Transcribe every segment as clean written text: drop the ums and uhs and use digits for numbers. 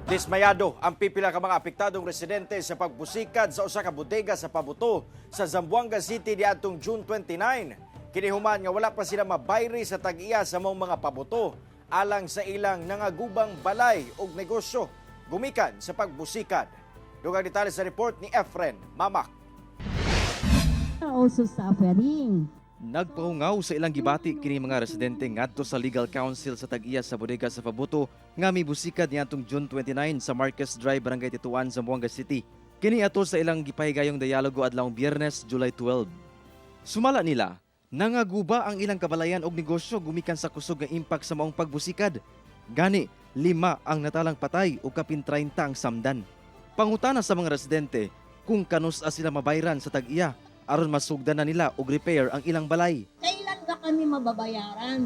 Dismayado ang pipila ka mga apektadong residente sa pagbusikad sa usa ka bodega sa Pabuto sa Zamboanga City niadtong June 29. Kinihuman nga wala pa sila mabayri sa tag-iya sa mong mga pabuto alang sa ilang nangagubang balay ug negosyo gumikan sa pagbusikad. Dugang detalye sa report ni Efren Mamak. Also suffering. Nagpahungaw sa ilang gibati kini mga residente ngadto sa Legal Council sa tag-iya sa bodega sa Pabuto nga mibusikad niadtong June 29 sa Marquez Drive, Barangay Tituan, Zamboanga City. Kini ato sa ilang gipahigayong dialogo adlawng Biyernes, July 12. Sumala nila, nangaguba ang ilang kabalayan og negosyo gumikan sa kusog nga impact sa maong pagbusikad. Gani, 5 ang natalang patay ug kapin 30 ang samdan. Pangutana sa mga residente kung kanus-a sila mabayran sa tag-iya aron masugdan na nila og repair ang ilang balay. Kailan ba kami mababayaran?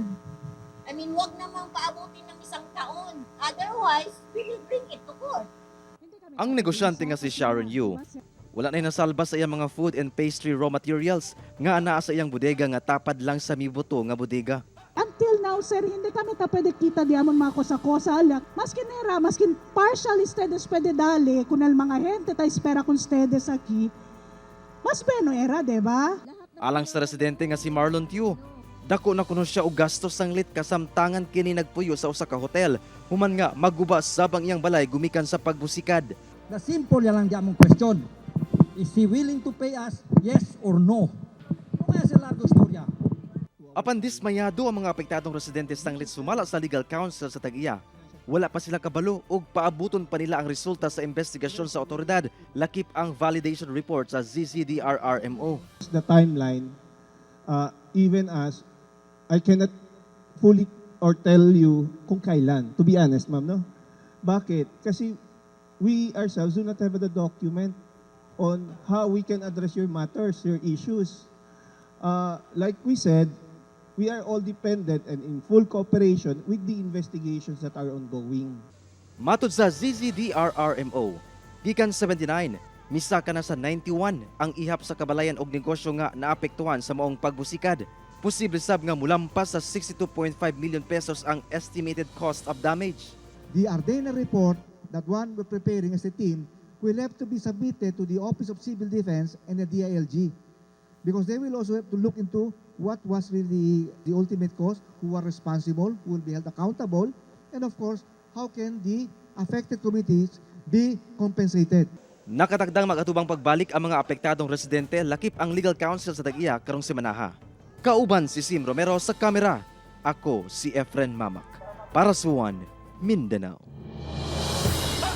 I mean, wag namang paabutin ng 1 taon. Otherwise, we will bring it to court. Ang negosyante nga si Sharon Yu, wala na nasalba sa iyang mga food and pastry raw materials nga anaa sa iyang bodega nga tapad lang sa mibuto nga bodega. Until now, sir, hindi kami pwede kita diamon mga kosa-kosa alak. Maskin era, maskin partial stedes pwede dali, kunal mga hente ta espera kung stedes aquí. Mas beno era, diba? Alang sa residente nga si Marlon Tiu, dako na kuno siya og gastos sanglit kasamtangan kini nagpuyo sa usa ka hotel human nga maguba sabang iyang balay gumikan sa pagbusikad. The simple lang di among question. Is he willing to pay us, yes or no? Kaya sa largo storya. Apan dismayado ang mga apektadong residente sanglit sumala sa Legal Council sa tag-iya. Wala pa sila kabalo ug paabuton pa nila ang resulta sa investigasyon sa otoridad lakip ang validation report sa ZCDRRMO. The timeline, even as I cannot fully or tell you kung kailan, to be honest, ma'am, no? Bakit? Kasi we ourselves do not have the document on how we can address your matters, your issues. Like we said, we are all dependent and in full cooperation with the investigations that are ongoing. Matod sa ZZDRRMO, gikan 79, misaka na sa 91 ang ihap sa kabalayan og negosyo nga naapektuhan sa maong pagbusikad. Posible sab nga mulampas sa 62.5 million pesos ang estimated cost of damage. The Ardena report that one we're preparing as a team will have to be submitted to the Office of Civil Defense and the DILG because they will also have to look into what was really the ultimate cause, who are responsible, who will be held accountable, and of course, how can the affected communities be compensated. Nakatagdang magatubang pagbalik ang mga apektadong residente lakip ang Legal Council sa tag-iya karong semanaha. Kauban si Sim Romero sa kamera. Ako si Efren Mamak. Para sa One Mindanao.